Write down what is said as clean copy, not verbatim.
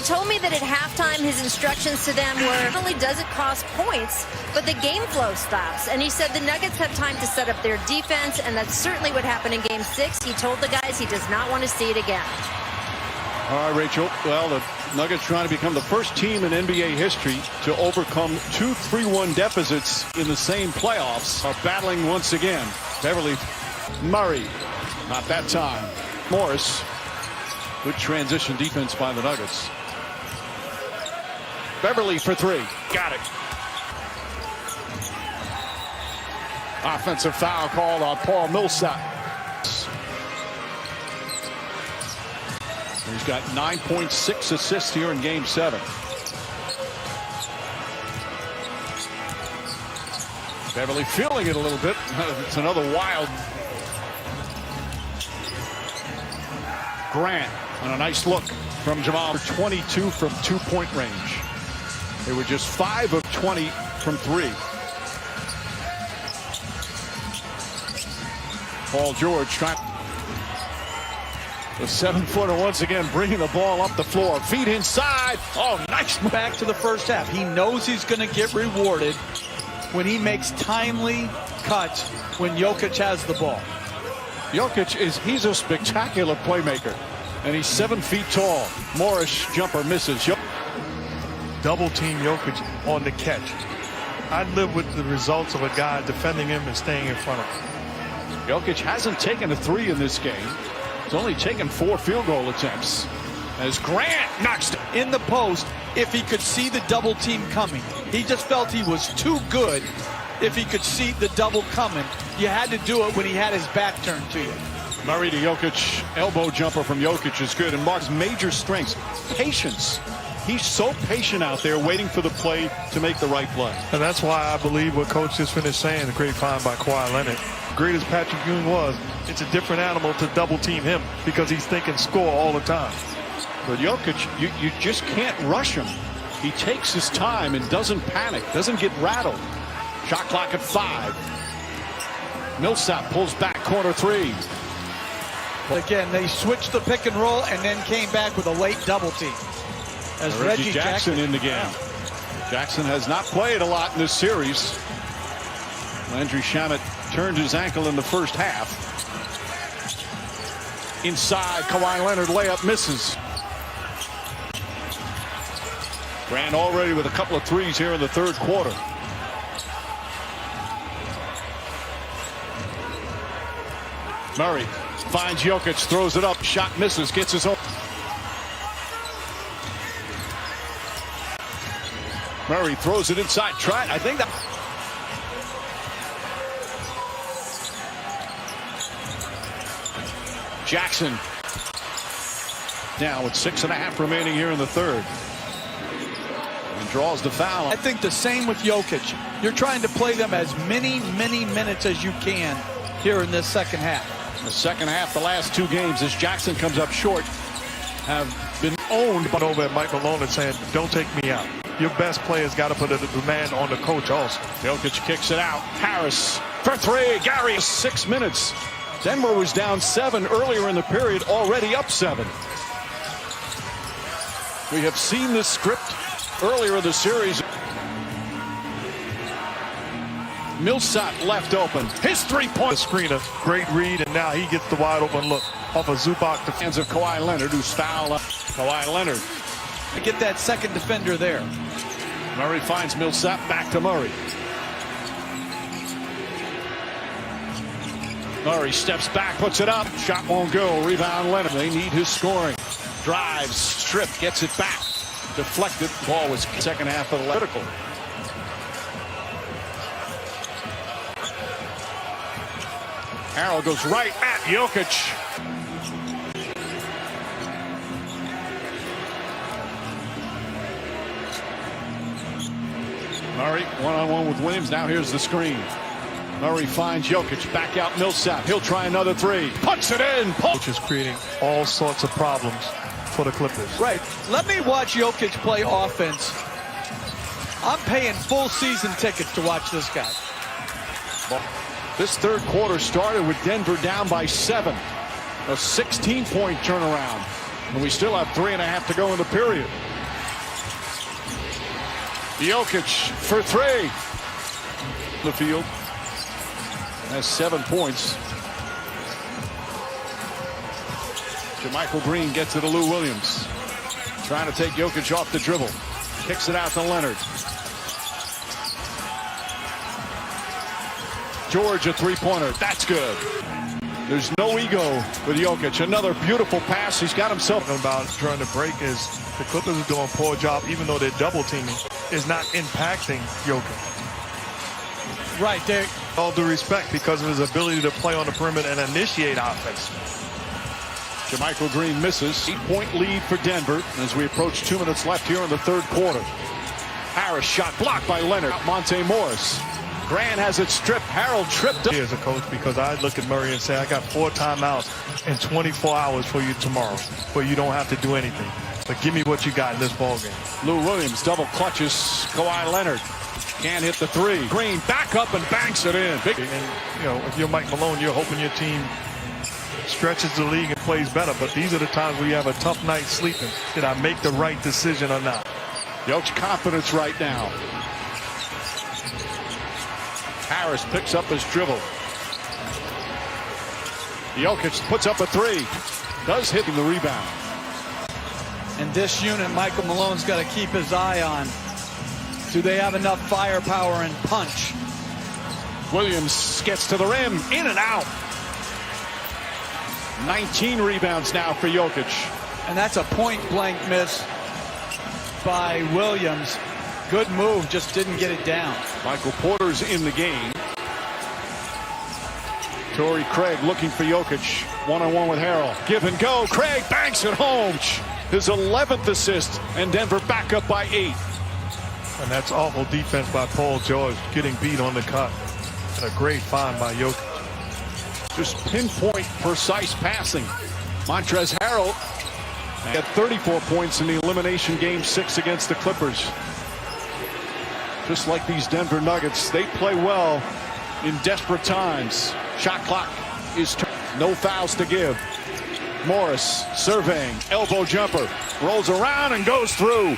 told me that at halftime his instructions to them were not only does it cost points, but the game flow stops. And he said the Nuggets have time to set up their defense, and that's certainly what happened in Game 6. He told the guys he does not want to see it again. All right, Rachel. Well, the Nuggets trying to become the first team in NBA history to overcome 2 3-1 deficits in the same playoffs. Are battling once again. Beverly, Murray, not that time. Morris, good transition defense by the Nuggets. Beverly for 3. Got it. Offensive foul called on Paul Millsap. He's got 9.6 assists here in Game 7. Beverly feeling it a little bit. It's another wild. Grant on a nice look from Jamal. 22 from 2-point range. They were just 5 of 20 from 3. Paul George trying. The 7-footer once again bringing the ball up the floor. Feet inside. Oh, nice. Back to the first half. He knows he's going to get rewarded when he makes timely cuts when Jokic has the ball. Jokic he's a spectacular playmaker. And he's 7 feet tall. Morris jumper misses. Double team Jokic on the catch. I'd live with the results of a guy defending him and staying in front of him. Jokic hasn't taken a 3 in this game. He's only taken 4 field goal attempts. As Grant knocks in the post, if he could see the double team coming. He just felt he was too good if he could see the double coming. You had to do it when he had his back turned to you. Murray to Jokic. Elbow jumper from Jokic is good. And Mark's major strengths, patience. He's so patient out there waiting for the play to make the right play. And that's why I believe what Coach just finished saying, the great find by Kawhi Leonard. Great as Patrick Ewing was, it's a different animal to double team him because he's thinking score all the time. But Jokic, you just can't rush him. He takes his time and doesn't panic, doesn't get rattled. Shot clock at 5. Millsap pulls back, corner 3. Again, they switched the pick and roll and then came back with a late double team. As Reggie Jackson in the game. Yeah. Jackson has not played a lot in this series. Landry Shamet turned his ankle in the first half. Inside, Kawhi Leonard layup misses. Grant already with a couple of 3s here in the 3rd quarter. Murray finds Jokic, throws it up, shot misses, gets his own. Murray throws it inside. I think that. Jackson now with 6.5 remaining here in the 3rd. And draws the foul. I think the same with Jokic. You're trying to play them as many minutes as you can here in this second half. The second half, the last 2 games, as Jackson comes up short, have been owned. But over at Mike Malone and saying, don't take me out. Your best player's got to put a demand on the coach also. Jokic kicks it out. Harris for 3. Gary, 6 minutes. Denver was down 7 earlier in the period, already up 7. We have seen this script earlier in the series. Millsap left open. His 3-point screener. Great read, and now he gets the wide open look off of Zubac. The hands of Kawhi Leonard, who's fouled up. Kawhi Leonard. To get that second defender there. Murray finds Millsap, back to Murray. Murray steps back, puts it up. Shot won't go. Rebound Leonard. They need his scoring. Drives, stripped, gets it back. Deflected. Ball was second half of the critical. Arrow goes right at Jokic. Murray one-on-one with Williams. Now here's the screen. Murray finds Jokic. Back out Millsap. He'll try another 3. Puts it in. Which is creating all sorts of problems for the Clippers. Right. Let me watch Jokic play offense. I'm paying full season tickets to watch this guy. This 3rd quarter started with Denver down by 7. A 16-point turnaround. And we still have 3.5 to go in the period. Jokic for three. The field has 7 points. JaMychal Green gets it to Lou Williams. Trying to take Jokic off the dribble. Kicks it out to Leonard. George, a three-pointer. That's good. There's no ego with Jokic. Another beautiful pass. He's got himself. About trying to break is the Clippers are doing a poor job, even though they're double teaming, is not impacting Jokic. Right there. All due respect, because of his ability to play on the perimeter and initiate offense. JaMychal Green misses. 8-point lead for Denver as we approach 2 minutes left here in the third quarter. Harris shot blocked by Leonard. Monte Morris. Grant has it stripped. Harold tripped up. As a coach, because I look at Murray and say, I got 4 timeouts and 24 hours for you tomorrow, where you don't have to do anything. But give me what you got in this ball game. Lou Williams double clutches Kawhi Leonard. Can't hit the three. Green back up and banks it in. Big. And, you know, if you're Mike Malone, you're hoping your team stretches the league and plays better. But these are the times where you have a tough night sleeping. Did I make the right decision or not? Jokic's confidence right now. Harris picks up his dribble. Jokic puts up a three. Does hit the rebound. And this unit, Michael Malone's got to keep his eye on. Do they have enough firepower and punch? Williams gets to the rim, in and out. 19 rebounds now for Jokic. And that's a point-blank miss by Williams. Good move, just didn't get it down. Michael Porter's in the game. Torrey Craig looking for Jokic. One-on-one with Harrell. Give and go. Craig banks it home. His 11th assist, and Denver back up by 8. And that's awful defense by Paul George, getting beat on the cut. And a great find by Jokic. Just pinpoint precise passing. Montrezl Harrell got 34 points in the elimination game 6 against the Clippers. Just like these Denver Nuggets, they play well in desperate times. Shot clock is no fouls to give. Morris surveying, elbow jumper, rolls around and goes through.